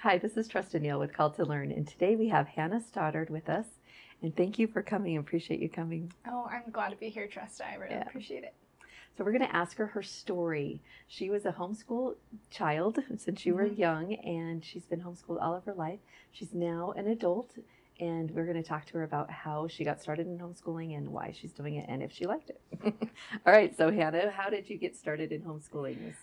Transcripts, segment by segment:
Hi, this is Tresta with Call to Learn, and today we have Hannah Stoddard with us. And thank you for coming. I appreciate you coming. Oh, I'm glad to be here, Tresta. I really appreciate it. So we're going to ask her story. She was a homeschool child since you were young, and she's been homeschooled all of her life. She's now an adult, and we're going to talk to her about how she got started in homeschooling and why she's doing it and if she liked it. All right, so Hannah, how did you get started in homeschooling?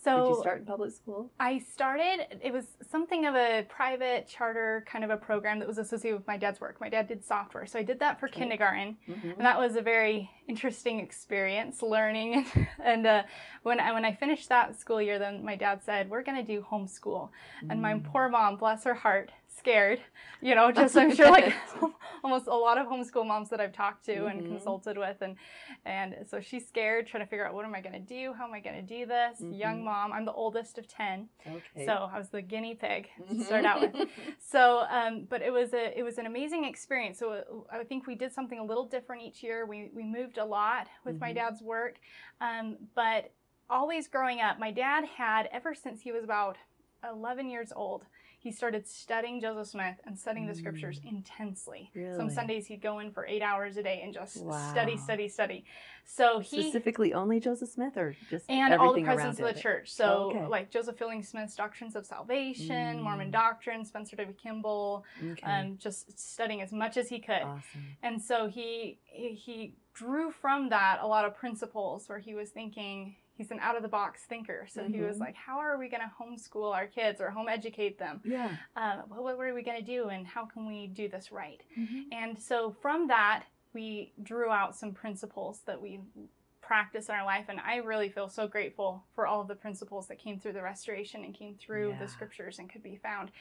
Did you start in public school? I started, it was something of a private charter kind of a program that was associated with my dad's work. My dad did software, so I did that for kindergarten, and that was a very interesting experience, learning. And when I finished that school year, then my dad said, we're going to do homeschool. And my poor mom, bless her heart, scared, you know, just I'm sure like almost a lot of homeschool moms that I've talked to and consulted with, and so she's scared, trying to figure out what am I going to do, how am I going to do this. Young mom, I'm the oldest of 10, so I was the guinea pig to start out with. So but it was an amazing experience. So I think we did something a little different each year. We moved a lot with my dad's work, but always growing up, my dad had, ever since he was about 11 years old, he started studying Joseph Smith and studying the scriptures intensely. Really? Some Sundays he'd go in for 8 hours a day and just study. So he specifically only Joseph Smith, or just and everything all the presidents of the church. So like Joseph Fielding Smith's Doctrines of Salvation, Mormon Doctrine, Spencer W. Kimball, just studying as much as he could. Awesome. And so he drew from that a lot of principles where he was thinking. He's an out-of-the-box thinker, so he was like, how are we going to homeschool our kids or home educate them? Yeah. What are we going to do, and how can we do this right? And so from that, we drew out some principles that we practice in our life, and I really feel so grateful for all of the principles that came through the restoration and came through the scriptures and could be found.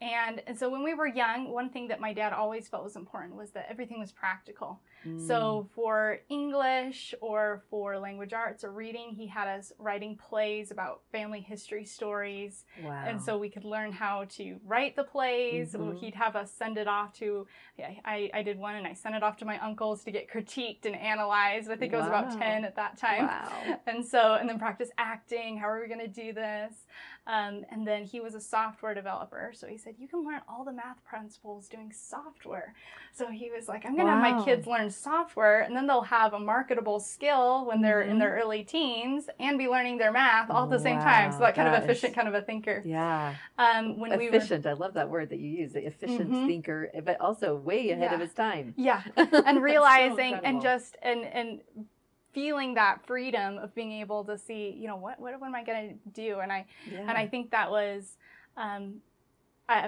And so when we were young, one thing that my dad always felt was important was that everything was practical. So for English or for language arts or reading, he had us writing plays about family history stories. Wow. And so we could learn how to write the plays. He'd have us send it off to, I did one and I sent it off to my uncles to get critiqued and analyzed. I think I was about 10 at that time. Wow. And then practice acting. How are we going to do this? And then he was a software developer. So he said, you can learn all the math principles doing software. So he was like, I'm going to have my kids learn software, and then they'll have a marketable skill when they're in their early teens and be learning their math all at the same time. So that kind of efficient kind of a thinker. Yeah. Efficient. I love that word that you use, the efficient thinker, but also way ahead of his time. Yeah. And realizing and feeling that freedom of being able to see, you know, what am I going to do? And I think that was,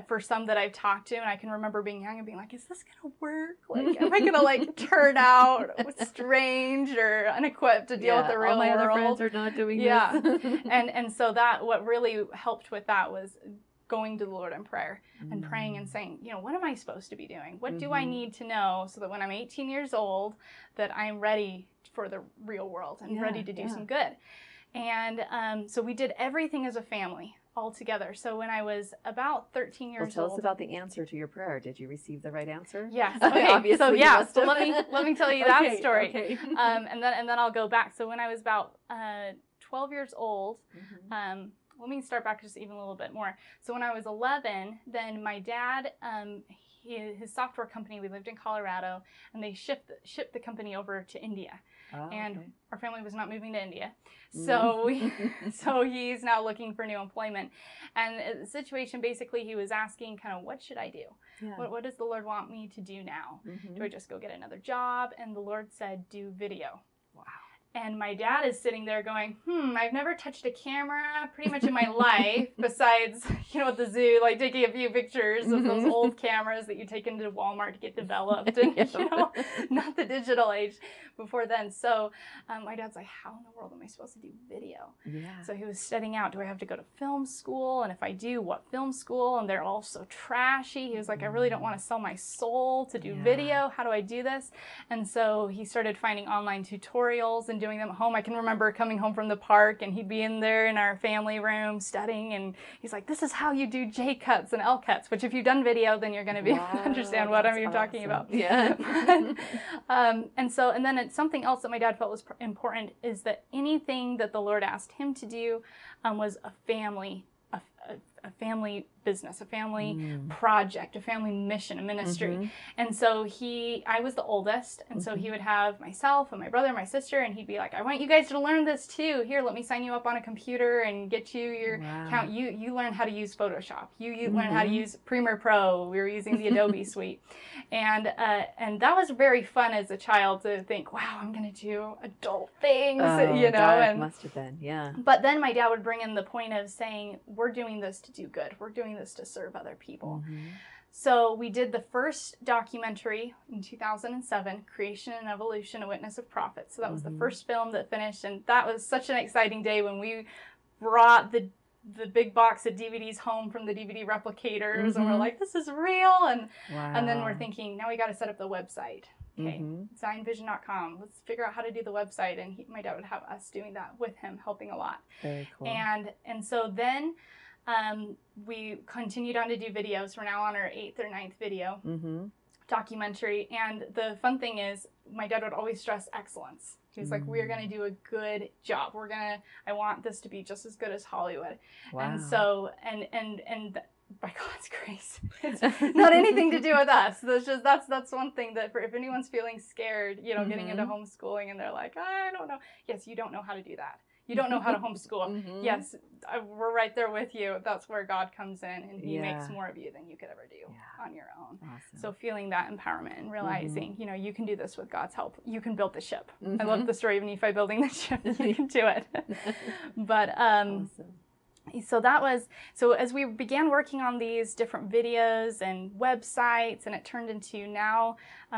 for some that I've talked to, and I can remember being young and being like, is this going to work? Like, am I going to like turn out strange or unequipped to deal with the real all my world? Other friends are not doing this. and so that, what really helped with that was going to the Lord in prayer and praying and saying, you know, what am I supposed to be doing? What do I need to know so that when I'm 18 years old, that I'm ready for the real world and ready to do some good? And so we did everything as a family all together. So when I was about 13 years old. Tell us about the answer to your prayer. Did you receive the right answer? Yes. Okay. Obviously, so let me tell you that story. Okay. And then I'll go back. So when I was about 12 years old, let me start back just even a little bit more. So when I was 11, then my dad, his software company, we lived in Colorado, and they shipped the company over to India. And our family was not moving to India. So so he's now looking for new employment. And the situation, basically, he was asking kind of, what should I do? Yeah. What does the Lord want me to do now? Do I just go get another job? And the Lord said, do video. Wow. And my dad is sitting there going, I've never touched a camera pretty much in my life, besides, you know, at the zoo, like taking a few pictures of those old cameras that you take into Walmart to get developed, and, you know, not the digital age before then. So my dad's like, how in the world am I supposed to do video? Yeah. So he was studying out, do I have to go to film school? And if I do, what film school? And they're all so trashy. He was like, I really don't want to sell my soul to do video. How do I do this? And so he started finding online tutorials and doing them at home. I can remember coming home from the park, and he'd be in there in our family room studying, and he's like, this is how you do J cuts and L cuts, which if you've done video, then you're going to be able to understand what I'm even talking about. Yeah. And then it's something else that my dad felt was important is that anything that the Lord asked him to do was a family a family business, a family project, a family mission, a ministry. And so I was the oldest, and so he would have myself and my brother and my sister, and he'd be like, I want you guys to learn this too. Here, let me sign you up on a computer and get you your account. You learn how to use Photoshop. You learn how to use Premiere Pro. We were using the Adobe suite. And that was very fun as a child to think, wow, I'm going to do adult things, you know. That must have been, yeah. But then my dad would bring in the point of saying, we're doing this to do good. We're doing this to serve other people. So we did the first documentary in 2007, Creation and Evolution, A Witness of Prophets. So that was the first film that finished, and that was such an exciting day when we brought the big box of DVDs home from the DVD replicators, and we're like, this is real, and then we're thinking, now we got to set up the website. Okay, zionvision.com. Let's figure out how to do the website, and my dad would have us doing that with him, helping a lot. Very cool. And so then we continued on to do videos. We're now on our 8th or 9th video documentary, and the fun thing is, my dad would always stress excellence. He was like, we're going to do a good job. I want this to be just as good as Hollywood. Wow. And so, and by God's grace, it's not anything to do with us. That's one thing that if anyone's feeling scared, you know, getting into homeschooling, and they're like, I don't know. Yes, you don't know how to do that. You don't know how to homeschool. Yes, we're right there with you. That's where God comes in, and he makes more of you than you could ever do on your own. Awesome. So feeling that empowerment and realizing, you know, you can do this with God's help. You can build the ship. I love the story of Nephi building the ship. You can do it. But awesome. So as we began working on these different videos and websites, and it turned into now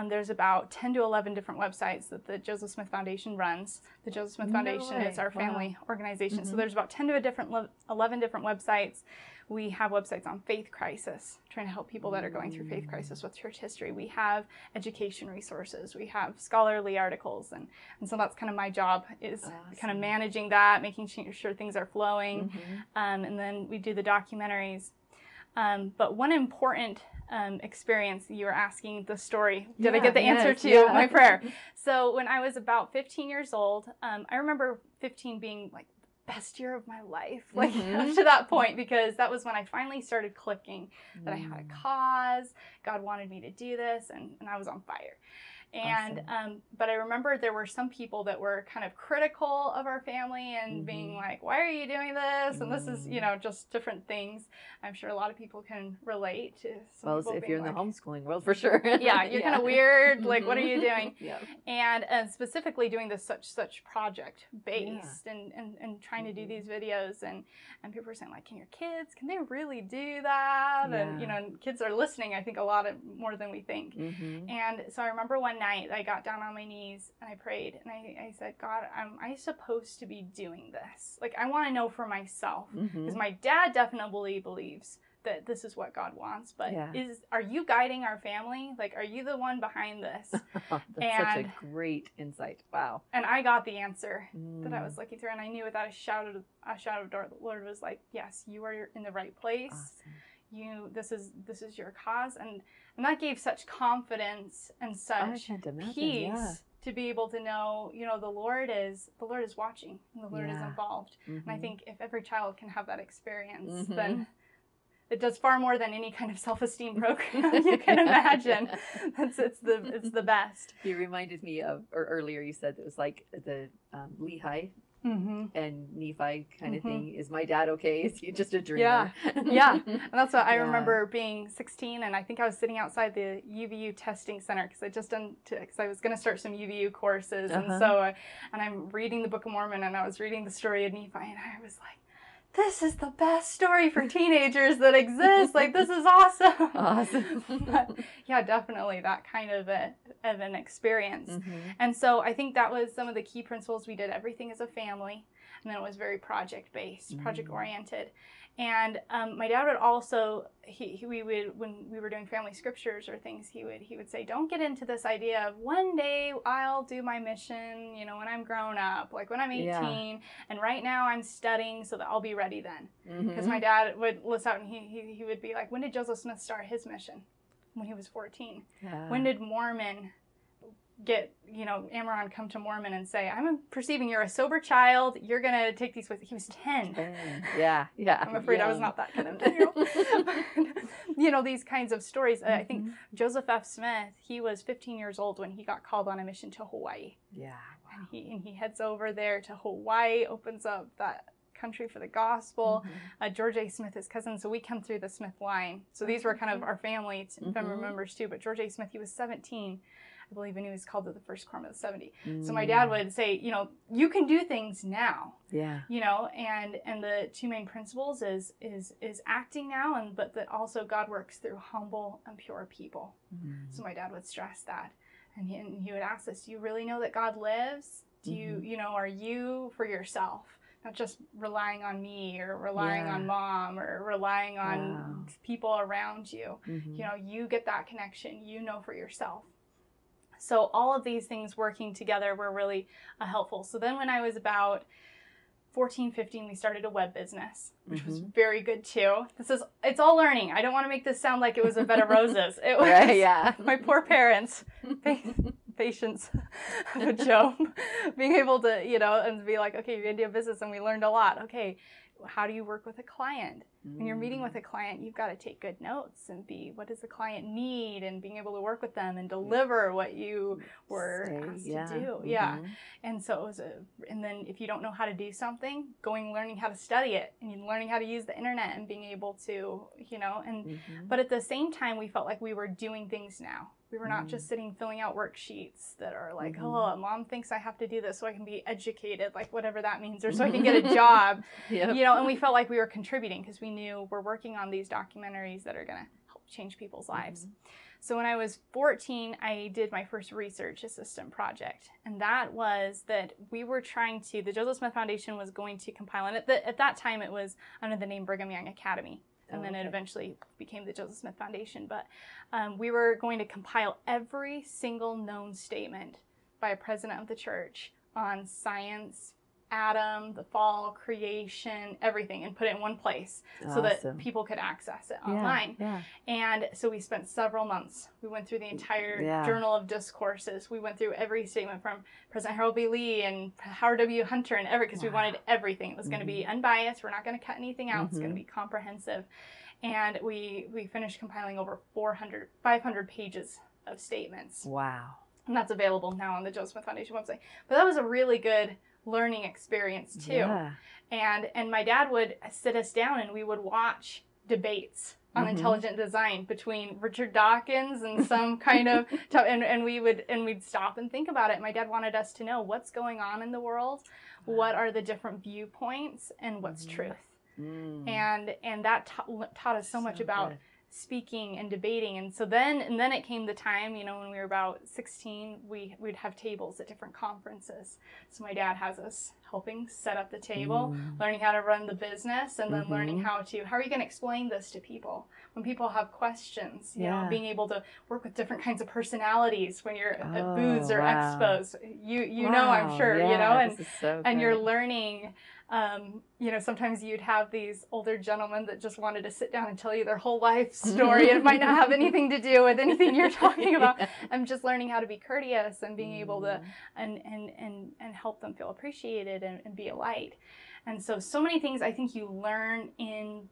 there's about 10 to 11 different websites that the Joseph Smith Foundation runs. The Joseph Smith Foundation is our family organization. So there's about 10 to 11 different websites. We have websites on faith crisis, trying to help people that are going through faith crisis with church history. We have education resources. We have scholarly articles. And so that's kind of my job, is kind of managing that, making sure things are flowing. And then we do the documentaries. But one important experience, you were asking the story. Did I get the answer to my prayer? So when I was about 15 years old, I remember 15 being like best year of my life, like up to that point, because that was when I finally started clicking that I had a cause. God wanted me to do this, and I was on fire. And but I remember there were some people that were kind of critical of our family and being like, why are you doing this? And this is, you know, just different things. I'm sure a lot of people can relate to some well, if you're in the homeschooling world, for sure. You're kind of weird, like, what are you doing? And specifically doing this such project based and trying to do these videos, and people were saying, like, can they really do that? And you know, kids are listening, I think, a lot more than we think. And so I remember one night I got down on my knees and I prayed, and I said, God, am I supposed to be doing this? Like, I want to know for myself, because my dad definitely believes that this is what God wants, but are you guiding our family? Like, are you the one behind this? That's such a great insight. Wow. And I got the answer that I was looking through, and I knew without a shadow of doubt, the Lord was like, yes, you are in the right place. Awesome. This is your cause, and that gave such confidence and such peace to be able to know, you know, the Lord is watching, and the Lord is involved. And I think if every child can have that experience, then it does far more than any kind of self-esteem program you can imagine. It's the best. You reminded me of, or earlier you said it was like the Lehi and Nephi kind of thing. Is my dad okay? Is he just a dreamer? Yeah. And that's what I remember being 16, and I think I was sitting outside the UVU testing center because I was going to start some UVU courses, and so and I'm reading the Book of Mormon, and I was reading the story of Nephi, and I was like, this is the best story for teenagers that exists. Like, this is awesome. Awesome. But yeah, definitely that kind of an experience. And so I think that was some of the key principles. We did everything as a family, and then it was very project-based, project-oriented. And my dad would also, we would, when we were doing family scriptures or things, he would say, don't get into this idea of one day I'll do my mission, you know, when I'm grown up, like when I'm 18, and right now I'm studying so that I'll be ready then. Because my dad would list out, and he would be like, when did Joseph Smith start his mission? When he was 14. When did Mormon get, Amaron come to Mormon and say, I'm perceiving you're a sober child. You're going to take these with you. He was 10. Yeah. I'm afraid I was not that kind of 10-year-old. These kinds of stories. I think Joseph F. Smith, he was 15 years old when he got called on a mission to Hawaii. Yeah. Wow. And he heads over there to Hawaii, opens up that country for the gospel. George A. Smith is cousin, so we come through the Smith line. So these were kind of our family family members too. But George A. Smith, he was 17, I believe, and he was called to the First Quorum of the 70. So my dad would say, you can do things now. Yeah. And the two main principles is acting now, but that also God works through humble and pure people. So my dad would stress that, and he would ask us, do you really know that God lives? Do you, are you for yourself? Not just relying on me or relying on mom or relying on people around you. You get that connection, for yourself. So all of these things working together were really helpful. So then when I was about 14, 15, we started a web business, which was very good too. It's all learning. I don't want to make this sound like it was a bed of roses. It was my poor parents. Patience of Job, being able to, and be like, okay, you're going to do a business, and we learned a lot. Okay, how do you work with a client? When you're meeting with a client, you've got to take good notes and what does the client need, and being able to work with them and deliver what you were asked to do. And so it was and then if you don't know how to do something, learning how to study it, and learning how to use the internet, and being able to, but at the same time, we felt like we were doing things now. We were not just sitting filling out worksheets that are like, oh, mom thinks I have to do this so I can be educated, like whatever that means, or so I can get a job, and we felt like we were contributing because we knew we're working on these documentaries that are going to help change people's lives. So when I was 14, I did my first research assistant project, and that was that we were the Joseph Smith Foundation was going to compile, and at that time it was under the name Brigham Young Academy. And then it eventually became the Joseph Smith Foundation. But we were going to compile every single known statement by a president of the church on science, Adam, the fall, creation, everything, and put it in one place so that people could access it online. And so we spent several months. We went through the entire Journal of Discourses. We went through every statement from President Harold B. Lee and Howard W. Hunter and because we wanted everything. It was going to be unbiased. We're not going to cut anything out. It's going to be comprehensive. And we finished compiling over 500 pages of statements. Wow. And that's available now on the Joseph Smith Foundation website. But that was a really good learning experience too. And my dad would sit us down and we would watch debates on intelligent design between Richard Dawkins and some kind of and we'd stop and think about it. My dad wanted us to know what's going on in the world, what are the different viewpoints, and what's truth. And that taught us so much about speaking and debating. And so then it came the time, when we were about 16, we'd have tables at different conferences. So my dad has us helping set up the table, learning how to run the business, and then learning how are you going to explain this to people when people have questions, being able to work with different kinds of personalities when you're at booths or expos, I'm sure, and you're learning. Sometimes you'd have these older gentlemen that just wanted to sit down and tell you their whole life story. And it might not have anything to do with anything you're talking about. I'm just learning how to be courteous and being able to and help them feel appreciated and be a light. And so many things I think you learn in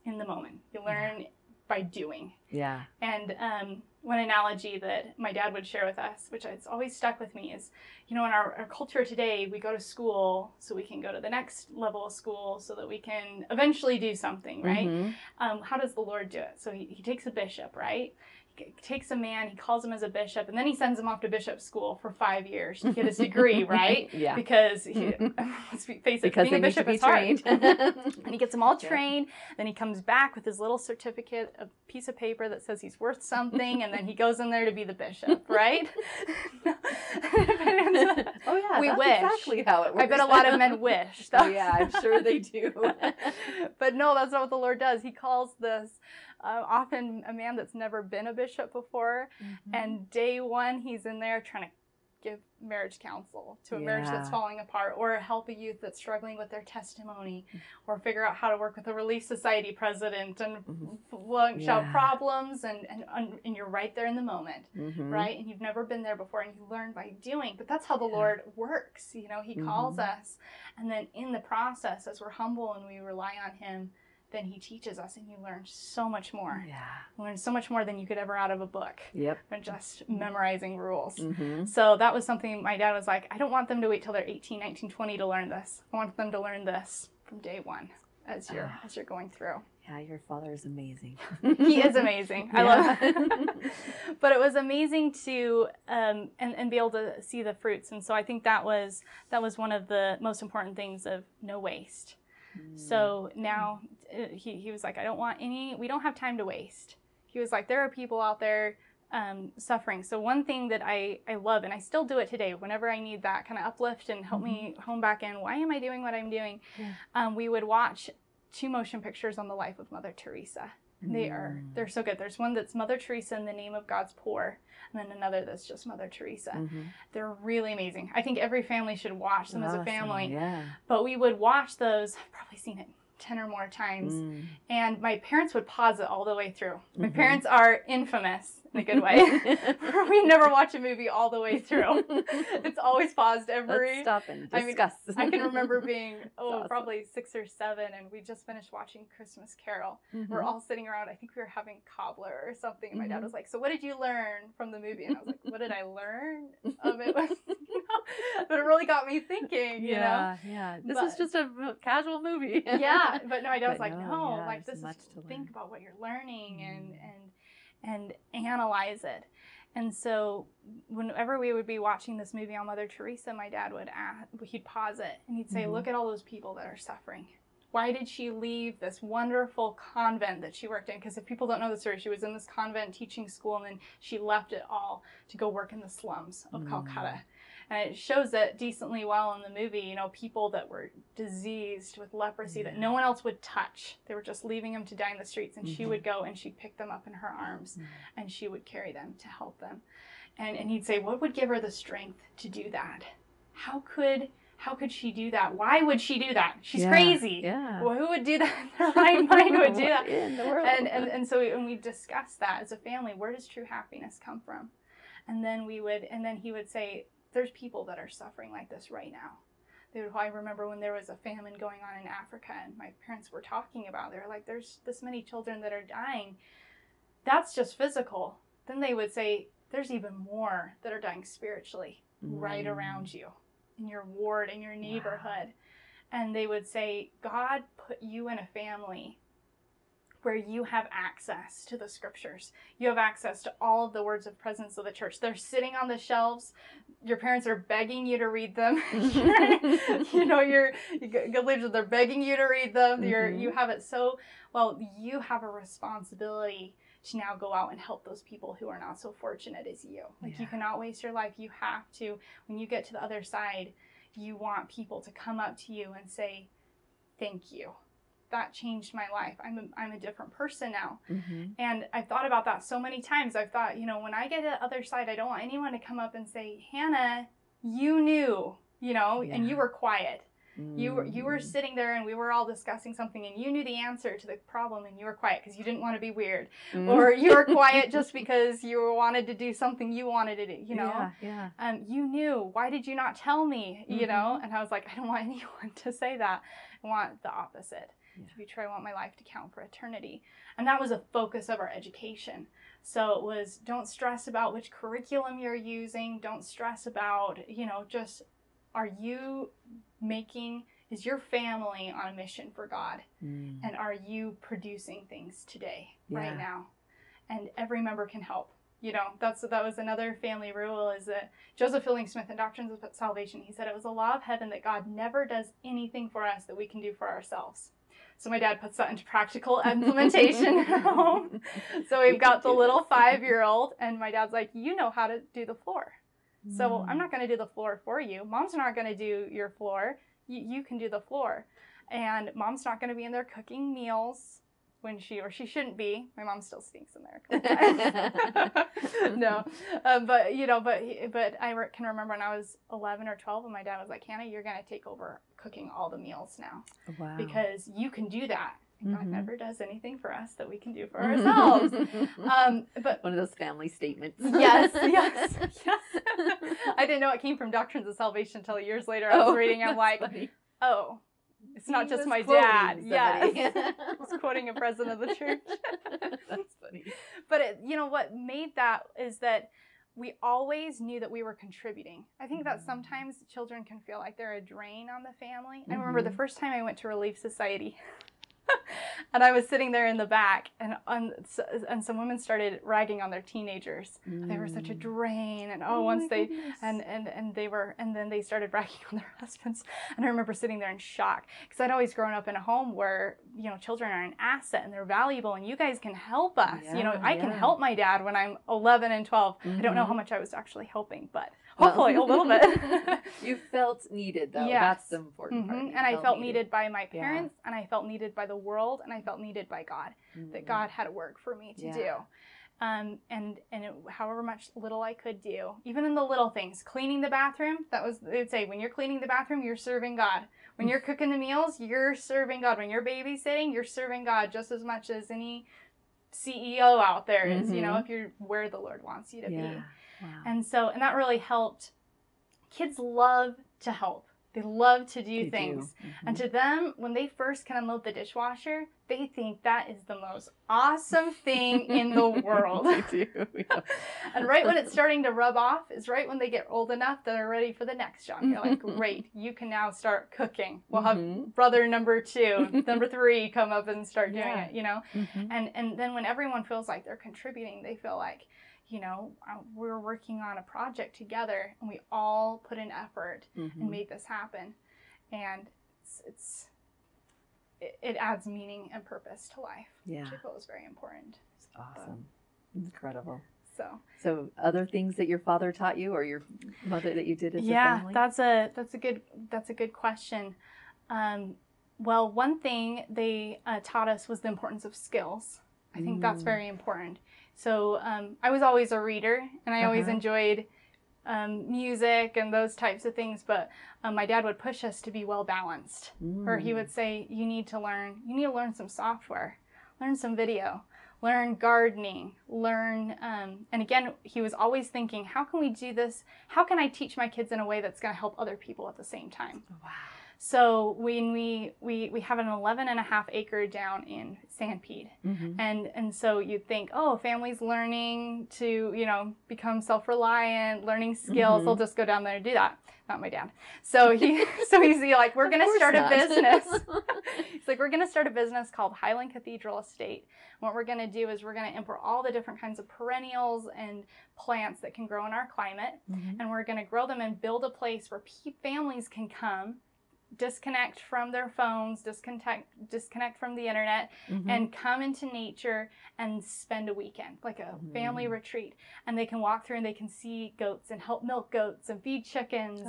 the moment. You learn by doing. Yeah. And one analogy that my dad would share with us, which has always stuck with me, is, in our culture today, we go to school so we can go to the next level of school so that we can eventually do something, right? How does the Lord do it? So he takes a bishop, right? He takes a man, he calls him as a bishop, and then he sends him off to bishop school for 5 years to get his degree, right? Because, let's face it, being a bishop is hard. And he gets them all trained, then he comes back with his little certificate, a piece of paper that says he's worth something, and then he goes in there to be the bishop, right? We wish. Exactly how it works. I bet a lot of men wish. I'm sure they do. But no, that's not what the Lord does. He calls this often a man that's never been a bishop before, and day one he's in there trying to give marriage counsel to a marriage that's falling apart, or help a youth that's struggling with their testimony, or figure out how to work with a Relief Society president and launch out problems, and you're right there in the moment, right? And you've never been there before, and you learn by doing. But that's how the Lord works. You know, he calls us, and then in the process, as we're humble and we rely on him, then he teaches us, and you learn so much more. Yeah. You learn so much more than you could ever out of a book. Yep. And just memorizing rules. So that was something my dad was like, I don't want them to wait till they're 18, 19, 20 to learn this. I want them to learn this from day one as you're going through. Yeah, your father is amazing. He is amazing. I love it. But it was amazing to and be able to see the fruits. And so I think that was one of the most important things of no waste. So now he was like, we don't have time to waste. He was like, there are people out there suffering. So one thing that I love, and I still do it today, whenever I need that kind of uplift and help me home back in, why am I doing what I'm doing? We would watch 2 motion pictures on the life of Mother Teresa. They're so good. There's one that's Mother Teresa in the Name of God's Poor, and then another that's just Mother Teresa. They're really amazing. I think every family should watch them as a family. But we would watch those. I've probably seen it 10 or more times. And my parents would pause it all the way through. My parents are infamous in a good way. We never watch a movie all the way through. It's always paused every... Let's stop and discuss. I can remember being, probably 6 or 7, and we just finished watching Christmas Carol. We're all sitting around. I think we were having cobbler or something. And my dad was like, so what did you learn from the movie? And I was like, what did I learn? It was, but it really got me thinking, you know? Yeah, this is just a casual movie. But no, my dad was like, no, like this is think about what you're learning and analyze it. And so whenever we would be watching this movie on Mother Teresa, my dad he'd pause it and he'd say, look at all those people that are suffering. Why did she leave this wonderful convent that she worked in? Because if people don't know the story, she was in this convent teaching school, and then she left it all to go work in the slums of Calcutta. And it shows it decently well in the movie, you know, people that were diseased with leprosy that no one else would touch. They were just leaving them to die in the streets, and she would go and she'd pick them up in her arms and she would carry them to help them. And he'd say, what would give her the strength to do that? How could she do that? Why would she do that? She's crazy. Well, who would do that? Their right mind would do that. In the world. And so when we discussed that as a family, where does true happiness come from? And then he would say, there's people that are suffering like this right now. I remember when there was a famine going on in Africa, and my parents were talking about, they were like, there's this many children that are dying. That's just physical. Then they would say, there's even more that are dying spiritually right around you, in your ward, in your neighborhood. And they would say, God put you in a family where you have access to the scriptures. You have access to all of the words of presence of the church. They're sitting on the shelves. Your parents are begging you to read them. They're begging you to read them. You have it so well. You have a responsibility to now go out and help those people who are not so fortunate as you. You cannot waste your life. You have to, when you get to the other side, you want people to come up to you and say, thank you. That changed my life. I'm a different person now. And I've thought about that so many times. I've thought, when I get to the other side, I don't want anyone to come up and say, Hannah, you knew, and you were quiet. You were sitting there and we were all discussing something and you knew the answer to the problem and you were quiet because you didn't want to be weird. Or you were quiet just because you wanted to do something you wanted to do, you knew. Why did you not tell me, And I was like, I don't want anyone to say that. I want the opposite. To be true, I want my life to count for eternity. And that was a focus of our education. So it was, don't stress about which curriculum you're using. Don't stress about, just, is your family on a mission for God? And are you producing things today, right now? And every member can help. That was another family rule, is that Joseph Fielding Smith in Doctrines of Salvation, he said it was a law of heaven that God never does anything for us that we can do for ourselves. So my dad puts that into practical implementation at home. So we've got the little 5-year-old, and my dad's like, you know how to do the floor. So I'm not going to do the floor for you. Mom's not going to do your floor. You can do the floor. And Mom's not going to be in there cooking meals when she shouldn't be. My mom still sneaks in there a couple times. No, but you know, but I can remember when I was 11 or 12, and my dad was like, "Hannah, you're gonna take over cooking all the meals now, Wow. because you can do that." God never does anything for us that we can do for ourselves. But one of those family statements. Yes. I didn't know it came from Doctrines of Salvation until years later. I was reading. I'm like, funny. oh, it's not He just was my quoting dad. somebody. Yes, I was quoting a president of the church. That's funny. But you know what made that is that we always knew that we were contributing. I think that sometimes children can feel like they're a drain on the family. I remember the first time I went to Relief Society. And I was sitting there in the back, and some women started ragging on their teenagers. They were such a drain, and then they started ragging on their husbands. And I remember sitting there in shock, because I'd always grown up in a home where, you know, children are an asset and they're valuable, and you guys can help us. Yeah, you know, I can help my dad when I'm 11 and 12. I don't know how much I was actually helping, but hopefully a little bit. You felt needed, though. Yes. That's the important part. And I felt needed by my parents, and I felt needed by the world, and I felt needed by God, that God had a work for me to do. And however much little I could do, even in the little things, cleaning the bathroom, they'd say, when you're cleaning the bathroom, you're serving God. When you're cooking the meals, you're serving God. When you're babysitting, you're serving God just as much as any CEO out there is, you know, if you're where the Lord wants you to be. Wow. And that really helped. Kids love to help. They love to do things. And to them, when they first can unload the dishwasher, they think that is the most awesome thing in the world. They do. Yeah. And right when it's starting to rub off is right when they get old enough that they're ready for the next job. You're like, great, you can now start cooking. We'll have brother number 2, number 3 come up and start doing it, you know? And then when everyone feels like they're contributing, they feel like, you know, we're working on a project together, and we all put in effort and made this happen. And it adds meaning and purpose to life, which I feel is very important. It's awesome. Incredible. So other things that your father taught you, or your mother, that you did as a family? That's a good question. Well, one thing they taught us was the importance of skills. I think that's very important. So I was always a reader, and I always enjoyed music and those types of things, but my dad would push us to be well balanced, or he would say, you need to learn some software, learn some video, learn gardening, learn, and again, he was always thinking, how can we do this? How can I teach my kids in a way that's going to help other people at the same time? Wow. So when we have an 11.5 acre down in Sanpete, and so you'd think, oh, family's learning to, you know, become self-reliant, learning skills, they'll just go down there and do that. Not my dad. So he's like, we're going to start a business. He's like, we're going to start a business called Highland Cathedral Estate. And what we're going to do is we're going to import all the different kinds of perennials and plants that can grow in our climate, and we're going to grow them and build a place where families can come, disconnect from their phones, disconnect from the internet, and come into nature and spend a weekend, like a family retreat. And they can walk through and they can see goats and help milk goats and feed chickens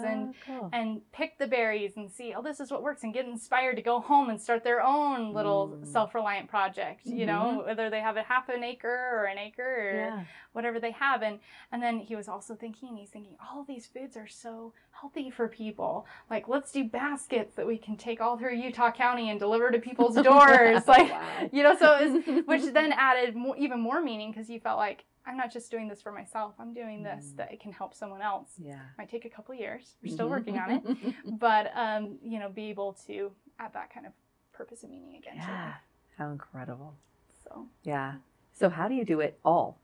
and pick the berries and see, oh, this is what works, and get inspired to go home and start their own little self-reliant project, you know, whether they have a half an acre or an acre or whatever they have. And then he's thinking, all these foods are so healthy for people. Like, let's do baskets that we can take all through Utah County and deliver to people's doors. Like, you know, so which then added even more meaning, because you felt like, I'm not just doing this for myself. I'm doing this that it can help someone else. Yeah. Might take a couple of years. We're still working on it. But, you know, be able to add that kind of purpose and meaning again. Yeah. How incredible. So. Yeah. So how do you do it all?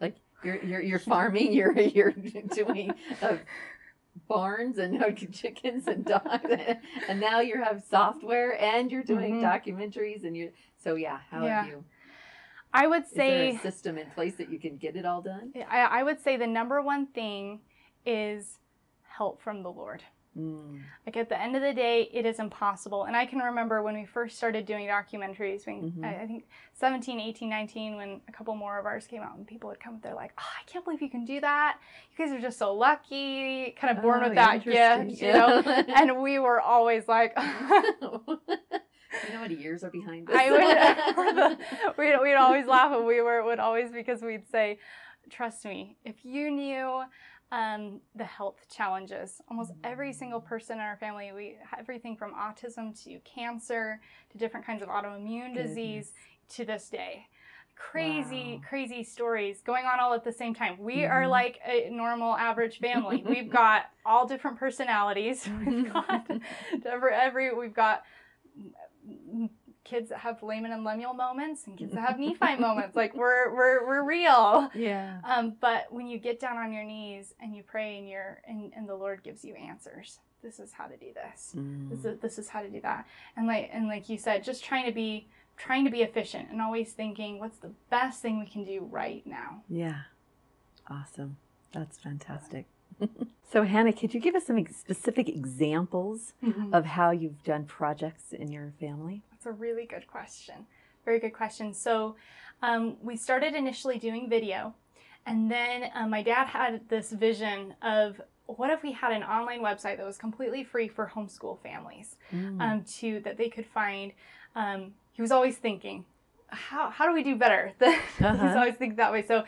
Like, you're farming, you're doing barns and chickens and dogs, and now you have software, and you're doing documentaries, and how have you? I would say, is there a system in place that you can get it all done? I would say the number one thing is help from the Lord. Like, at the end of the day, it is impossible. And I can remember when we first started doing documentaries, when I think 17, 18, 19, when a couple more of ours came out, and people would come, they're like, oh, I can't believe you can do that. You guys are just so lucky, kind of born with that gift, you know? And we were always like, You know how many years are behind this? We'd always laugh when we were, would always, because we'd say, trust me, if you knew the health challenges, almost every single person in our family, we everything from autism to cancer to different kinds of autoimmune disease to this day. Crazy stories going on all at the same time. We are like a normal average family. We've got all different personalities. We've got we've got kids that have Laman and Lemuel moments and kids that have Nephi moments. Like we're real. Yeah. But when you get down on your knees and you pray and the Lord gives you answers. This is how to do this. This is how to do that. And like you said, just trying to be efficient and always thinking, what's the best thing we can do right now? Yeah. Awesome. That's fantastic. So Hannah, could you give us some specific examples of how you've done projects in your family? That's a really good question. Very good question. So we started initially doing video, and then my dad had this vision of, what if we had an online website that was completely free for homeschool families that they could find. He was always thinking, how do we do better? He's always thinking that way. So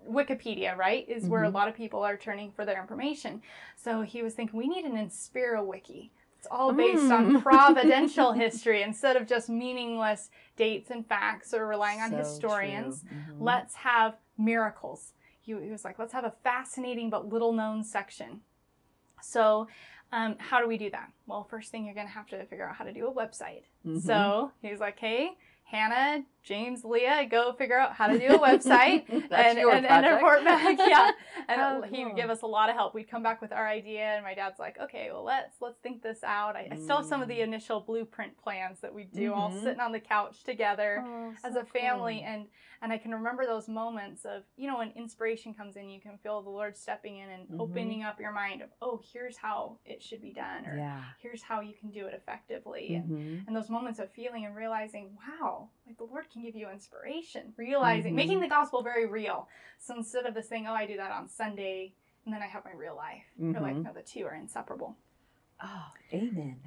Wikipedia, right, is where a lot of people are turning for their information. So he was thinking, we need an Inspira wiki. It's all based on providential history instead of just meaningless dates and facts or relying on historians. Let's have miracles. He was like, let's have a fascinating but little known section. So how do we do that? Well, first thing, you're going to have to figure out how to do a website. So he's like, hey, Hannah, James, Leah, go figure out how to do a website and report back. Yeah. And he would give us a lot of help. We'd come back with our idea, and my dad's like, okay, well, let's think this out. I still have some of the initial blueprint plans that we do, all sitting on the couch together as a family. Cool. And I can remember those moments of, when inspiration comes in, you can feel the Lord stepping in and opening up your mind of, oh, here's how it should be done, or here's how you can do it effectively. And those moments of feeling and realizing, wow, like the Lord can give you inspiration, realizing, making the gospel very real. So instead of this thing, oh, I do that on Sunday, and then I have my real life. You're like, no, the two are inseparable. Oh, amen.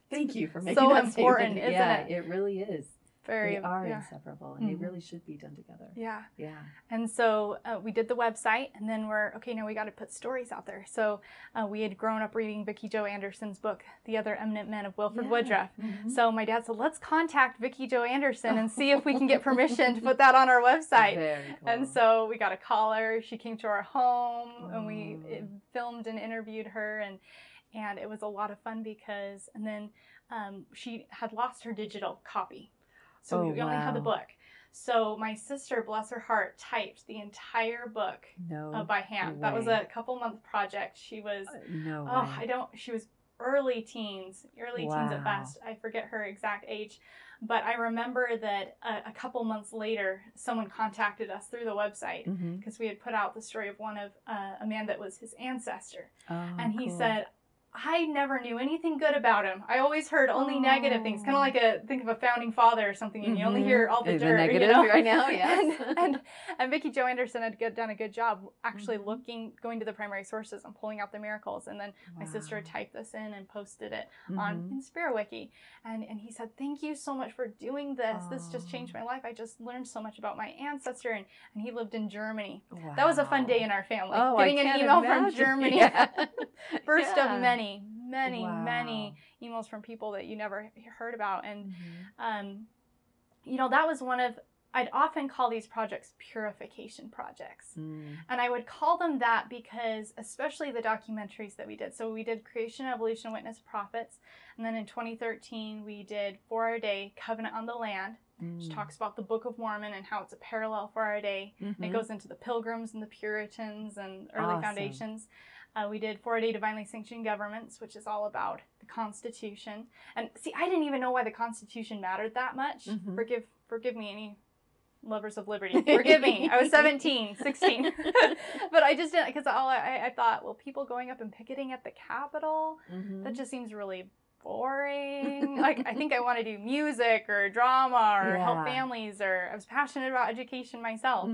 Thank you for making so that important, statement. isn't it? It really is. They are inseparable, and they really should be done together. Yeah. Yeah. And so we did the website, and then now we got to put stories out there. So we had grown up reading Vicki Joe Anderson's book, The Other Eminent Men of Wilford Woodruff. So my dad said, let's contact Vicki Joe Anderson and see if we can get permission to put that on our website. Very cool. And so we got a call her. She came to our home, and we filmed and interviewed her, and it was a lot of fun because, and then she had lost her digital copy. So we only had the book. So my sister, bless her heart, typed the entire book by hand. That was a couple-month project. She was, she was early teens at best. I forget her exact age. But I remember that a couple months later, someone contacted us through the website because we had put out the story of a man that was his ancestor. And he said, I never knew anything good about him. I always heard only negative things. Kind of like think of a founding father or something, and you only hear all the dirt. The negative right now, yes. and Vicki Joe Anderson had done a good job actually going to the primary sources and pulling out the miracles. And then my sister typed this in and posted it on InspiraWiki. And he said, thank you so much for doing this. This just changed my life. I just learned so much about my ancestor. And he lived in Germany. That was a fun day in our family. Getting an email from Germany. First of many emails from people that you never heard about. And, that was I'd often call these projects purification projects. And I would call them that because, especially the documentaries that we did. So we did Creation, Evolution, Witness, Prophets. And then in 2013, we did For Our Day, Covenant on the Land, which talks about the Book of Mormon and how it's a parallel for our day. And it goes into the Pilgrims and the Puritans and early foundations. We did 4-Day Divinely Sanctioned Governments, which is all about the Constitution. And see, I didn't even know why the Constitution mattered that much. Forgive me, any lovers of liberty. Forgive me. I was 17, 16. But I just didn't, because I thought, well, people going up and picketing at the Capitol, that just seems really boring. Like, I think I want to do music or drama or help families, or I was passionate about education myself,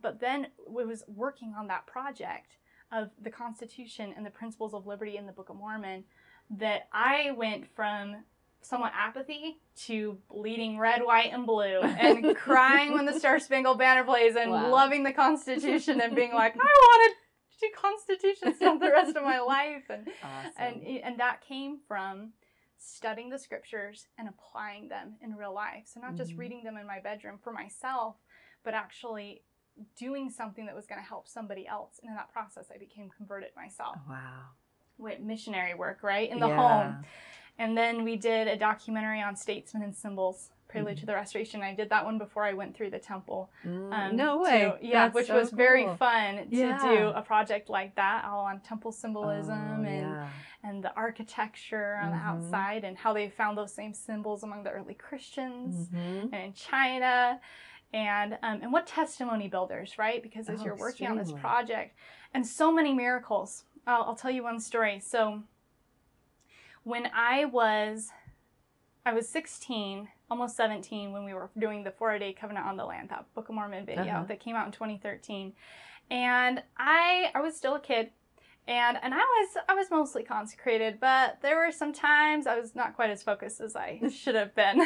but then it was working on that project of the Constitution and the principles of liberty in the Book of Mormon that I went from somewhat apathy to bleeding red, white, and blue and crying when the Star Spangled Banner plays and loving the Constitution and being like, I want to do Constitution stuff the rest of my life. And, and that came from studying the scriptures and applying them in real life. So not just reading them in my bedroom for myself, but actually doing something that was going to help somebody else. And in that process, I became converted myself. Wow. With missionary work, right? In the home. And then we did a documentary on statesmen and symbols, Prelude to the Restoration. I did that one before I went through the temple. No way. Which was very fun to do a project like that, all on temple symbolism and the architecture on the outside and how they found those same symbols among the early Christians and in China. And what testimony builders, right? Because as you're working on this project, and so many miracles. I'll tell you one story. So when I was 16, almost 17, when we were doing the 4-a-day covenant on the land, that Book of Mormon video that came out in 2013. And I was still a kid, and I was mostly consecrated, but there were some times I was not quite as focused as I should have been.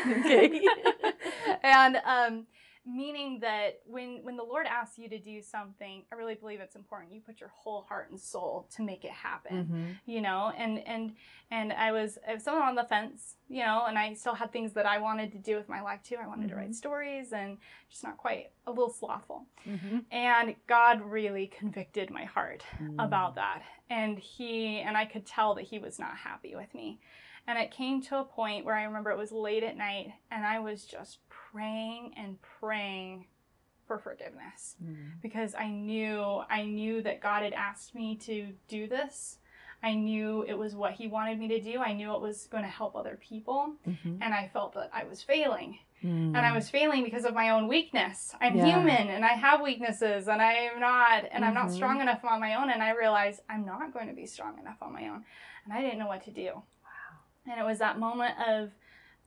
And meaning that when the Lord asks you to do something, I really believe it's important you put your whole heart and soul to make it happen, you know, and I was somewhat on the fence, you know, and I still had things that I wanted to do with my life too. I wanted to write stories and just not quite, a little slothful. And God really convicted my heart about that. And I could tell that he was not happy with me. And it came to a point where I remember it was late at night and I was just praying and praying for forgiveness because I knew that God had asked me to do this. I knew it was what he wanted me to do. I knew it was going to help other people. And I felt that I was failing. And I was failing because of my own weakness. I'm human and I have weaknesses and I'm not strong enough on my own. And I realized I'm not going to be strong enough on my own. And I didn't know what to do. And it was that moment of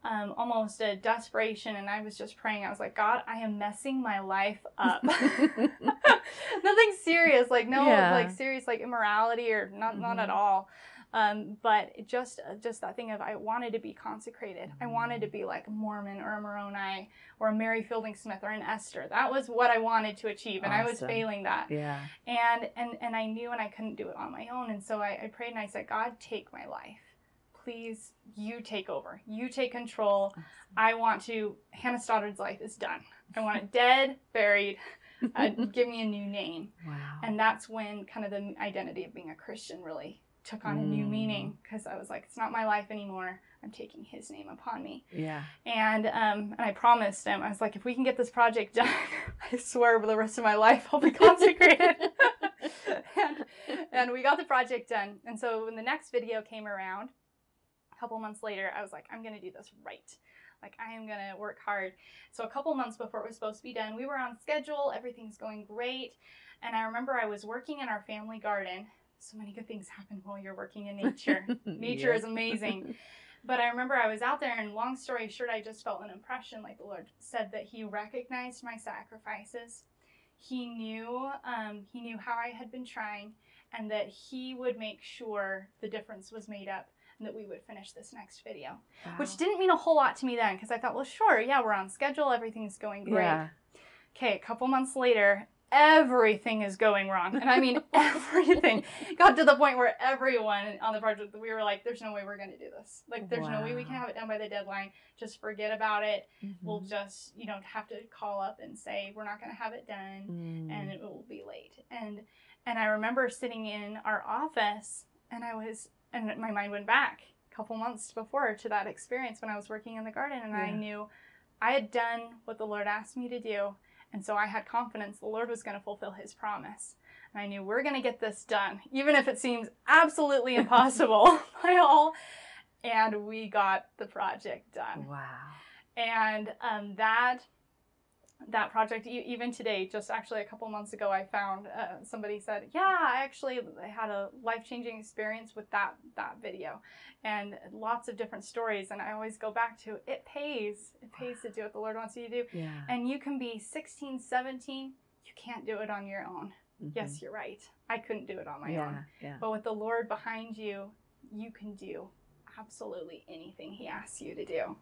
almost a desperation, and I was just praying. I was like, God, I am messing my life up. Nothing serious, like serious, like immorality or not at all. But just that thing of I wanted to be consecrated. I wanted to be like a Mormon or a Moroni or a Mary Fielding Smith or an Esther. That was what I wanted to achieve, and I was failing that. Yeah. And I knew, and I couldn't do it on my own. And so I prayed and I said, God, take my life. Please, you take over. You take control. I want to, Hannah Stoddard's life is done. I want it dead, buried. Give me a new name. Wow. And that's when kind of the identity of being a Christian really took on a new meaning, because I was like, it's not my life anymore. I'm taking his name upon me. Yeah. And I promised him, I was like, if we can get this project done, I swear for the rest of my life I'll be consecrated. and we got the project done. And so when the next video came around, couple months later, I was like, I'm going to do this right. Like, I am going to work hard. So a couple months before it was supposed to be done, we were on schedule. Everything's going great. And I remember I was working in our family garden. So many good things happen while you're working in nature. Nature is amazing. But I remember I was out there, and long story short, I just felt an impression, like the Lord said, that he recognized my sacrifices. He knew how I had been trying, and that he would make sure the difference was made up, that we would finish this next video. Wow. Which didn't mean a whole lot to me then, because I thought, well, sure, yeah, we're on schedule, everything's going great. Yeah. Okay, a couple months later, everything is going wrong. And I mean everything. Got to the point where everyone on the project, we were like, there's no way we're going to do this. Like, there's no way we can have it done by the deadline. Just forget about it. We'll just, have to call up and say, we're not going to have it done, and it will be late. And I remember sitting in our office, and my mind went back a couple months before to that experience when I was working in the garden, and I knew I had done what the Lord asked me to do, and so I had confidence the Lord was going to fulfill his promise. And I knew we're going to get this done, even if it seems absolutely impossible by all. And we got the project done. Wow. And that project, even today, just actually a couple months ago, I found somebody said, I had a life-changing experience with that video, and lots of different stories. And I always go back to, it pays to do what the Lord wants you to do. Yeah. And you can be 16, 17, you can't do it on your own. Yes, you're right. I couldn't do it on my own. Yeah. But with the Lord behind you, you can do absolutely anything he asks you to do.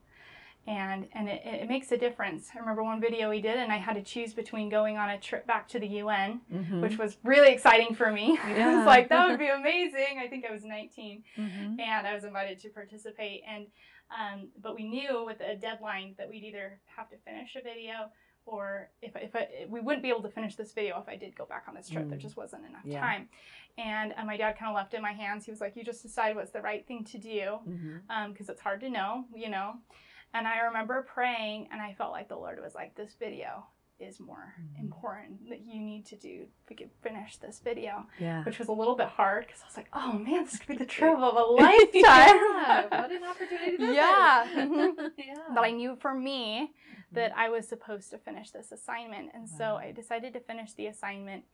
And it makes a difference. I remember one video we did, and I had to choose between going on a trip back to the UN, which was really exciting for me. Yeah. I was like, that would be amazing. I think I was 19, and I was invited to participate. And but we knew with a deadline that we'd either have to finish a video, or if we wouldn't be able to finish this video if I did go back on this trip. There just wasn't enough time. And my dad kind of left it in my hands. He was like, you just decide what's the right thing to do, because it's hard to know, you know. And I remember praying, and I felt like the Lord was like, this video is more important, that you need to do, we could finish this video, which was a little bit hard, because I was like, oh man, this could be the trip of a lifetime. What an opportunity that is. But I knew for me that I was supposed to finish this assignment, and so I decided to finish the assignment,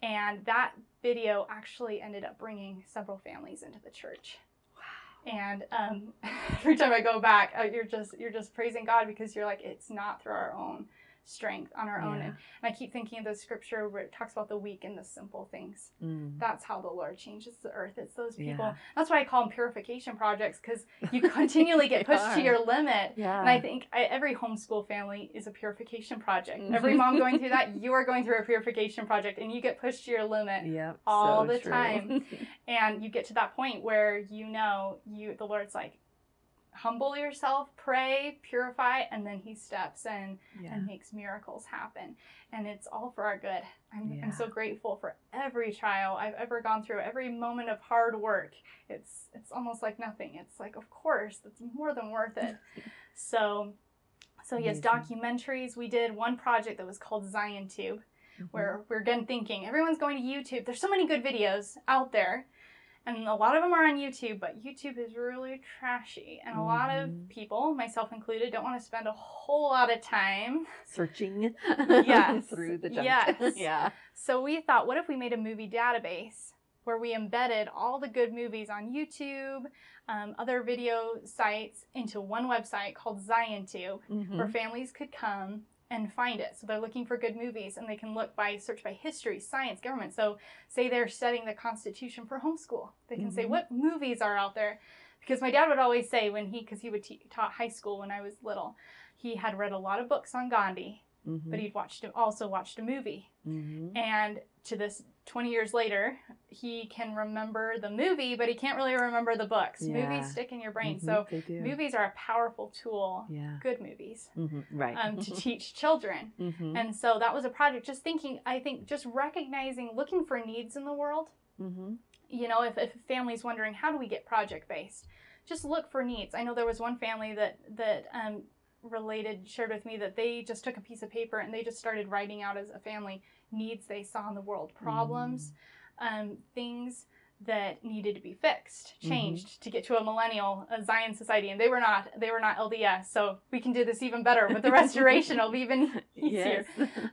and that video actually ended up bringing several families into the church. And every time I go back, you're just praising God, because you're like, it's not through our own strength, on our own. And I keep thinking of the scripture where it talks about the weak and the simple things. That's how the Lord changes the earth. It's those people. That's why I call them purification projects, because you continually get pushed to your limit. And I think every homeschool family is a purification project. Every mom going through that, you are going through a purification project, and you get pushed to your limit all the time. And you get to that point where you know the Lord's like, humble yourself, pray, purify, and then he steps in and makes miracles happen. And it's all for our good. I'm so grateful for every trial I've ever gone through, every moment of hard work. It's almost like nothing. It's like, of course, that's more than worth it. So yes, documentaries. We did one project that was called Zion Tube, where we're again thinking, everyone's going to YouTube. There's so many good videos out there. And a lot of them are on YouTube, but YouTube is really trashy. And a lot of people, myself included, don't want to spend a whole lot of time searching through the junk. So we thought, what if we made a movie database where we embedded all the good movies on YouTube, other video sites, into one website called Zion Tube, where families could come and find it. So they're looking for good movies, and they can search by history, science, government. So say they're studying the Constitution for homeschool. They can say, what movies are out there? Because my dad would always say, because he would taught high school when I was little, he had read a lot of books on Gandhi, but he'd also watched a movie. And to this 20 years later, he can remember the movie, but he can't really remember the books. Movies stick in your brain. So movies are a powerful tool, good movies, to teach children. And so that was a project, just thinking, I think, just recognizing, looking for needs in the world. You know, if a family's wondering, how do we get project-based? Just look for needs. I know there was one family that shared with me that they just took a piece of paper and they just started writing out as a family needs they saw in the world, problems, things that needed to be fixed, changed to get to a Zion society. And they were not LDS, so we can do this even better with the restoration. It'll be even easier.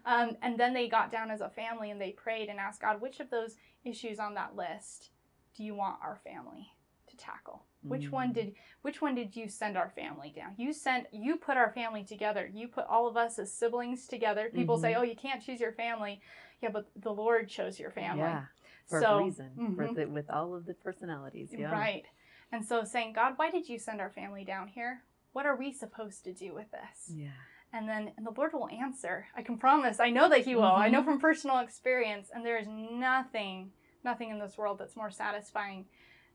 And then they got down as a family and they prayed and asked God, which of those issues on that list do you want our family to tackle? Which one did you send our family down? You put our family together. You put all of us as siblings together. People say, oh, you can't choose your family. Yeah, but the Lord chose your family. Yeah, for a reason, with all of the personalities. Yeah. Right. And so saying, God, why did you send our family down here? What are we supposed to do with this? Yeah. And the Lord will answer. I can promise. I know that he will. I know from personal experience. And there is nothing in this world that's more satisfying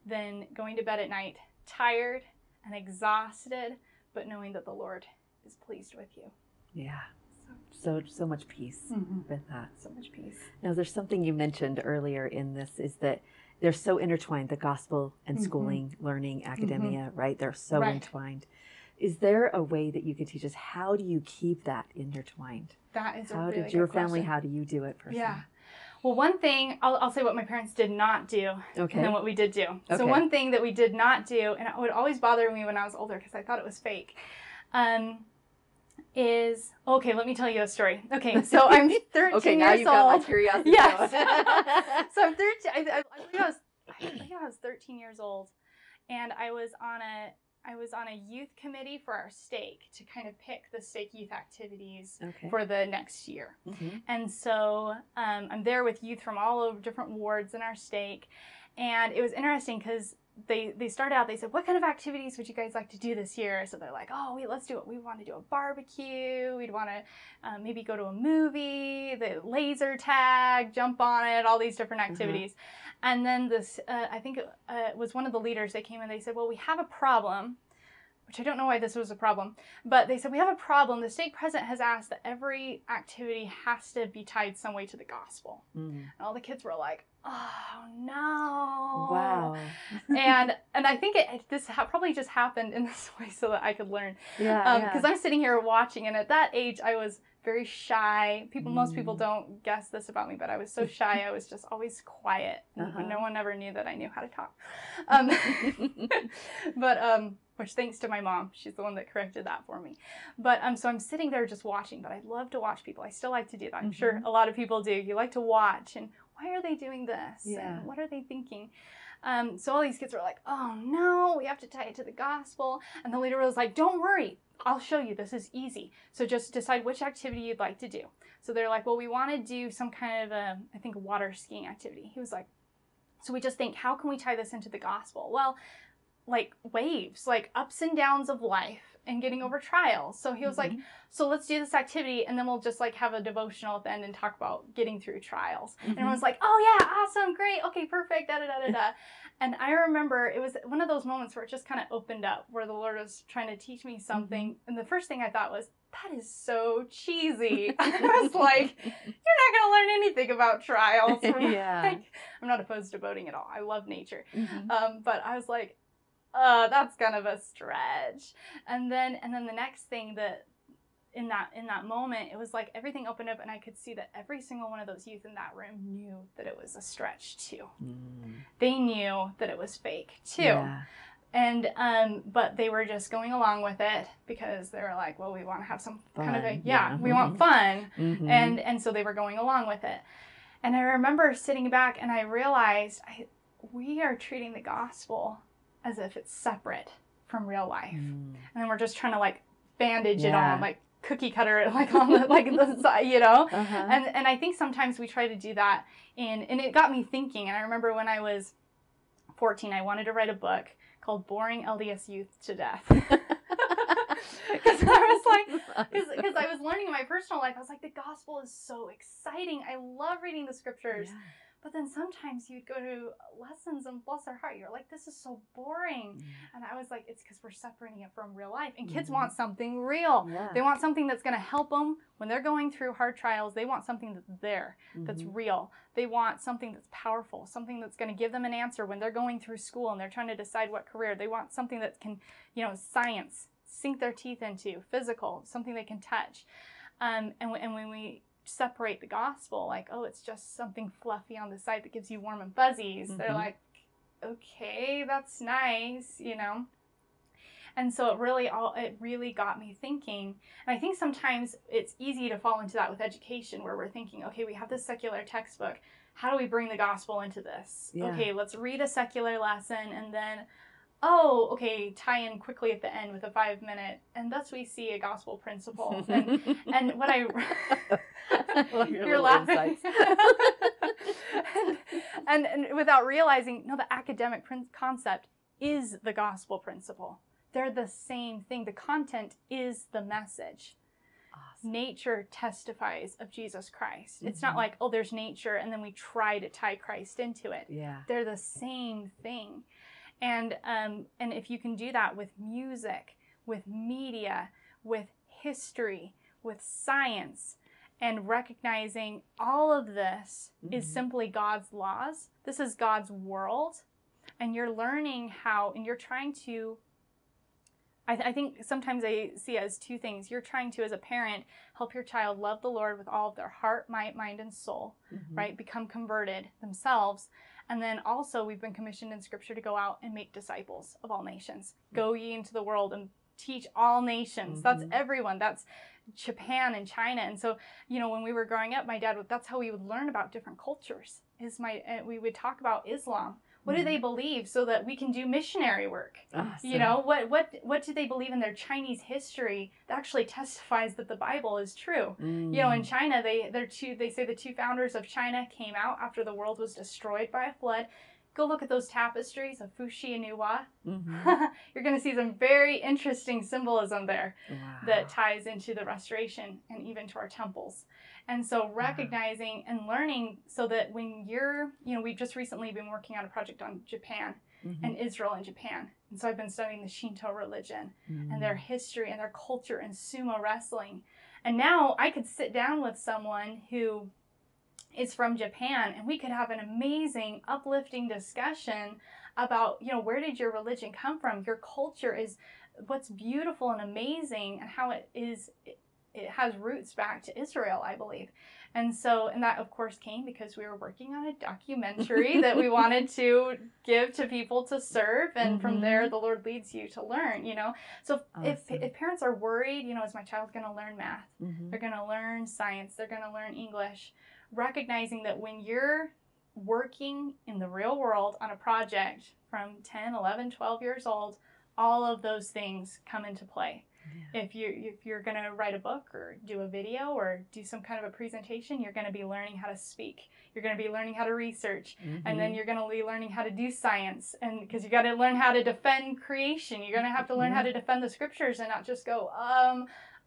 than going to bed at night tired and exhausted, but knowing that the Lord is pleased with you. Yeah. So much peace with that. So much peace. Now, there's something you mentioned earlier in this, is that they're so intertwined, the gospel and schooling, learning, academia, right? They're so entwined. Is there a way that you could teach us, how do you keep that intertwined? That is how did your family, how do you do it personally? Yeah. Well, one thing, I'll say what my parents did not do, and then what we did do. Okay. So one thing that we did not do, and it would always bother me when I was older because I thought it was fake, is, okay, let me tell you a story. Okay, so I'm 13 years old. Okay, now you've got my curiosity. Yes. So I'm 13, I think I was 13 years old, and I was on a youth committee for our stake to kind of pick the stake youth activities for the next year. And so I'm there with youth from all over different wards in our stake. And it was interesting because they started out, they said, what kind of activities would you guys like to do this year? So they're like, oh, let's do it. We want to do a barbecue. We'd want to maybe go to a movie, the laser tag, jump on it, all these different activities. And then this, I think it was one of the leaders, they came and they said, well, we have a problem, which I don't know why this was a problem, but they said, we have a problem. The stake president has asked that every activity has to be tied some way to the gospel. And all the kids were like, oh no. Wow. and I think this probably just happened in this way so that I could learn. Because I'm sitting here watching, and at that age I was very shy. Most people don't guess this about me, but I was so shy. I was just always quiet. No one ever knew that I knew how to talk. Which thanks to my mom, she's the one that corrected that for me. But so I'm sitting there just watching, but I love to watch people. I still like to do that. I'm sure a lot of people do. You like to watch, and why are they doing this? And what are they thinking? So all these kids were like, oh no, we have to tie it to the gospel. And the leader was like, don't worry, I'll show you. This is easy. So just decide which activity you'd like to do. So they're like, well, we want to do some kind of I think water skiing activity. He was like, so we just think, how can we tie this into the gospel? Well, like waves, like ups and downs of life and getting over trials. So he was like, so let's do this activity, and then we'll just like have a devotional at the end and talk about getting through trials. And everyone's like, oh yeah, awesome, great, okay, perfect, da da da da da. And I remember it was one of those moments where it just kind of opened up, where the Lord was trying to teach me something. And the first thing I thought was, that is so cheesy. I was like, you're not going to learn anything about trials. Like, I'm not opposed to boating at all. I love nature. But I was like, that's kind of a stretch. And then the next thing that in that moment, it was like everything opened up, and I could see that every single one of those youth in that room knew that it was a stretch too. They knew that it was fake too. And but they were just going along with it because they were like, well, we want to have some fun, kind of we want fun. And so they were going along with it. And I remember sitting back, and I realized we are treating the gospel as if it's separate from real life. And then we're just trying to like bandage it on, like cookie cutter it, like on the side, you know? And I think sometimes we try to do that, and it got me thinking. And I remember when I was 14, I wanted to write a book called Boring LDS Youth to Death. Because I was like, because I was learning in my personal life, I was like, the gospel is so exciting. I love reading the scriptures. But then sometimes you'd go to lessons and bless their heart, you're like, this is so boring. And I was like, it's because we're separating it from real life. And kids want something real. They want something that's going to help them when they're going through hard trials. They want something that's there, that's real. They want something that's powerful, something that's going to give them an answer when they're going through school and they're trying to decide what career. They want something that can, science, sink their teeth into, physical, something they can touch. And when we separate the gospel, like, oh, it's just something fluffy on the side that gives you warm and fuzzies. They're like, okay, that's nice, And so it really got me thinking. And I think sometimes it's easy to fall into that with education, where we're thinking, okay, we have this secular textbook. How do we bring the gospel into this? Okay, let's read a secular lesson, and then oh, okay, tie in quickly at the end with a 5-minute, and thus we see a gospel principle. And what you're laughing. and without realizing, no, the academic concept is the gospel principle. They're the same thing. The content is the message. Awesome. Nature testifies of Jesus Christ. It's not like, oh, there's nature, and then we try to tie Christ into it. They're the same thing. And if you can do that with music, with media, with history, with science, and recognizing all of this is simply God's laws. This is God's world. And you're learning how, and you're trying to, I think sometimes I see it as two things. You're trying to, as a parent, help your child love the Lord with all of their heart, might, mind, and soul, right? Become converted themselves. And then also we've been commissioned in Scripture to go out and make disciples of all nations. Go ye into the world and teach all nations. That's everyone. That's Japan and China. And so, when we were growing up, my dad, that's how we would learn about different cultures. We would talk about Islam. What do they believe, so that we can do missionary work? Awesome. What do they believe in their Chinese history that actually testifies that the Bible is true? In China, they say the two founders of China came out after the world was destroyed by a flood, go look at those tapestries of Fushi and Iwa. Mm-hmm. You're going to see some very interesting symbolism there Wow. that ties into the restoration and even to our temples. And so recognizing and learning so that when you're, we've just recently been working on a project on Japan Mm-hmm. and Israel and Japan. And so I've been studying the Shinto religion Mm-hmm. and their history and their culture and sumo wrestling. And now I could sit down with someone who is from Japan and we could have an amazing, uplifting discussion about, where did your religion come from? Your culture is what's beautiful and amazing, and how it has roots back to Israel, I believe. And that of course came because we were working on a documentary that we wanted to give to people to serve. And from there, the Lord leads you to learn, So Awesome. if parents are worried, is my child going to learn math? Mm-hmm. They're going to learn science. They're going to learn English. Recognizing that when you're working in the real world on a project from 10, 11, 12 years old, all of those things come into play. Yeah. If you're going to write a book or do a video or do some kind of a presentation, you're going to be learning how to speak. You're going to be learning how to research. Mm-hmm. And then you're going to be learning how to do science. And because you got to learn how to defend creation. You're going to have to learn how to defend the scriptures and not just go,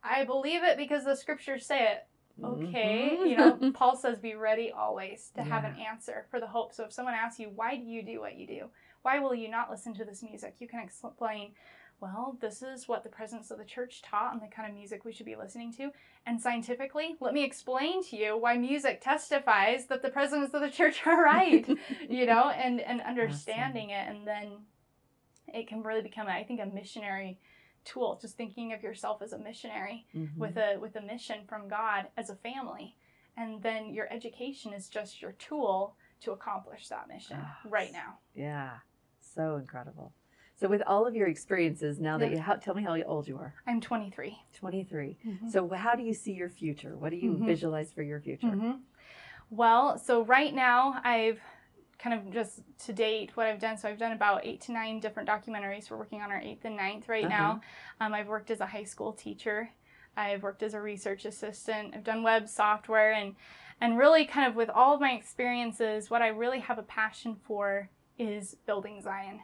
I believe it because the scriptures say it. Okay, Mm-hmm. Paul says be ready always to have an answer for the hope. So if someone asks you, why do you do what you do? Why will you not listen to this music? You can explain, well, this is what the presidents of the church taught and the kind of music we should be listening to. And scientifically, let me explain to you why music testifies that the presidents of the church are right, and understanding it. And then it can really become, I think, a missionary tool, just thinking of yourself as a missionary with a mission from God as a family. And then your education is just your tool to accomplish that mission right now. Yeah, so incredible. So with all of your experiences now that tell me how old you are. I'm 23. 23. Mm-hmm. So how do you see your future? What do you visualize for your future? Mm-hmm. Well, so right now I've kind of just to date what I've done. So I've done about 8 to 9 different documentaries. We're working on our 8th and 9th right now. I've worked as a high school teacher. I've worked as a research assistant. I've done web software and really kind of with all of my experiences, what I really have a passion for is building Zion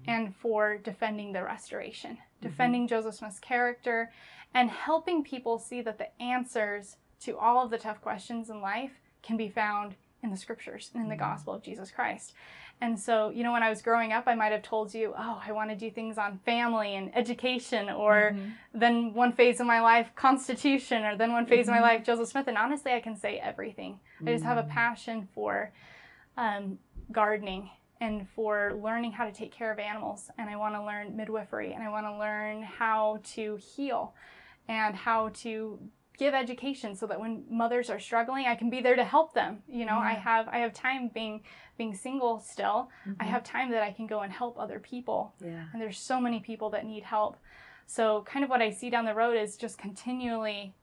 and for defending the restoration, defending Joseph Smith's character and helping people see that the answers to all of the tough questions in life can be found in the scriptures and in the gospel of Jesus Christ. And so, when I was growing up, I might have told you, I want to do things on family and education, or then one phase of my life, Constitution, or then one phase of my life, Joseph Smith. And honestly, I can say everything. I just have a passion for gardening and for learning how to take care of animals. And I want to learn midwifery, and I want to learn how to heal and how to give education so that when mothers are struggling, I can be there to help them. I have time being single still. I have time that I can go and help other people. Yeah. And there's so many people that need help. So kind of what I see down the road is just continually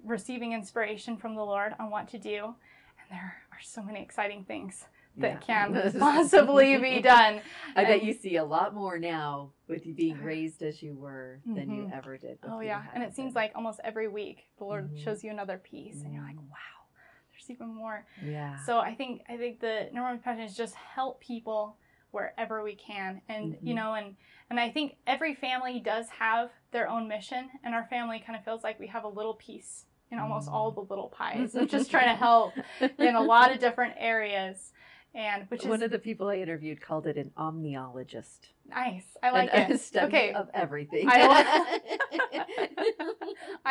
receiving inspiration from the Lord on what to do. And there are so many exciting things that can possibly be done. I bet you see a lot more now with you being raised as you were than you ever did. Oh yeah, and it seems like almost every week the Lord shows you another piece, and you're like, wow, there's even more. Yeah. So I think the number one passion is just help people wherever we can, and and I think every family does have their own mission, and our family kind of feels like we have a little piece in almost all the little pies of just trying to help in a lot of different areas. And which one of the people I interviewed called it an omniologist. Nice, I like it. A study of everything. I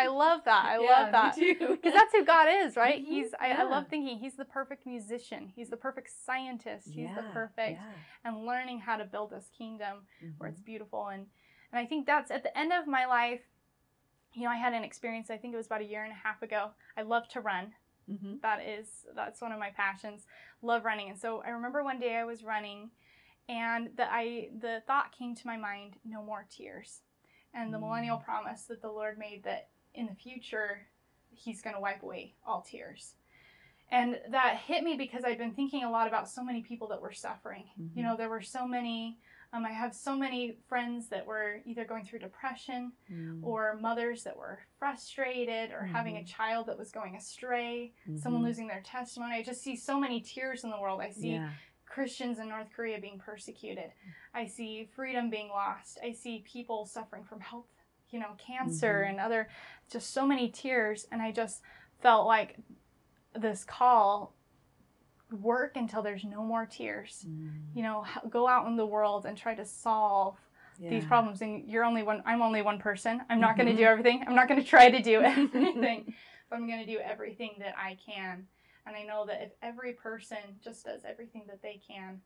love that. I love that because that's who God is, right? I love thinking He's the perfect musician. He's the perfect scientist. He's the perfect, and learning how to build this kingdom where it's beautiful. And I think that's at the end of my life. I had an experience. I think it was about 1.5 years ago. I love to run. That's one of my passions. Love running. And so I remember one day I was running, and the thought came to my mind, no more tears. And the millennial promise that the Lord made that in the future He's going to wipe away all tears. And that hit me because I'd been thinking a lot about so many people that were suffering. There were so many I have so many friends that were either going through depression or mothers that were frustrated or having a child that was going astray, someone losing their testimony. I just see so many tears in the world. I see Christians in North Korea being persecuted. I see freedom being lost. I see people suffering from health, cancer and other, just so many tears. And I just felt like this call, work until there's no more tears. Go out in the world and try to solve these problems. And I'm only one person. I'm not going to do everything. I'm not going to try to do everything, but I'm going to do everything that I can. And I know that if every person just does everything that they can,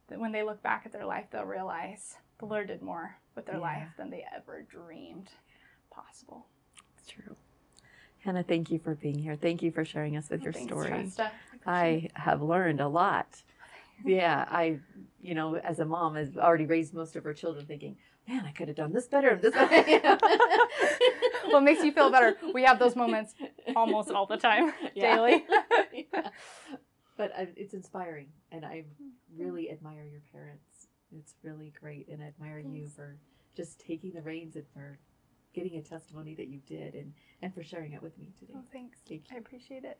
that when they look back at their life, they'll realize the Lord did more with their life than they ever dreamed possible. It's true. Hannah, thank you for being here. Thank you for sharing us with your story. Tresta. I have learned a lot. Yeah, I, as a mom, has already raised most of her children thinking, man, I could have done this better. What makes you feel better? We have those moments almost all the time, daily. Yeah. But it's inspiring, and I really admire your parents. It's really great, and I admire you for just taking the reins and for getting a testimony that you did, and for sharing it with me today. Oh, thanks. Thank you. I appreciate it.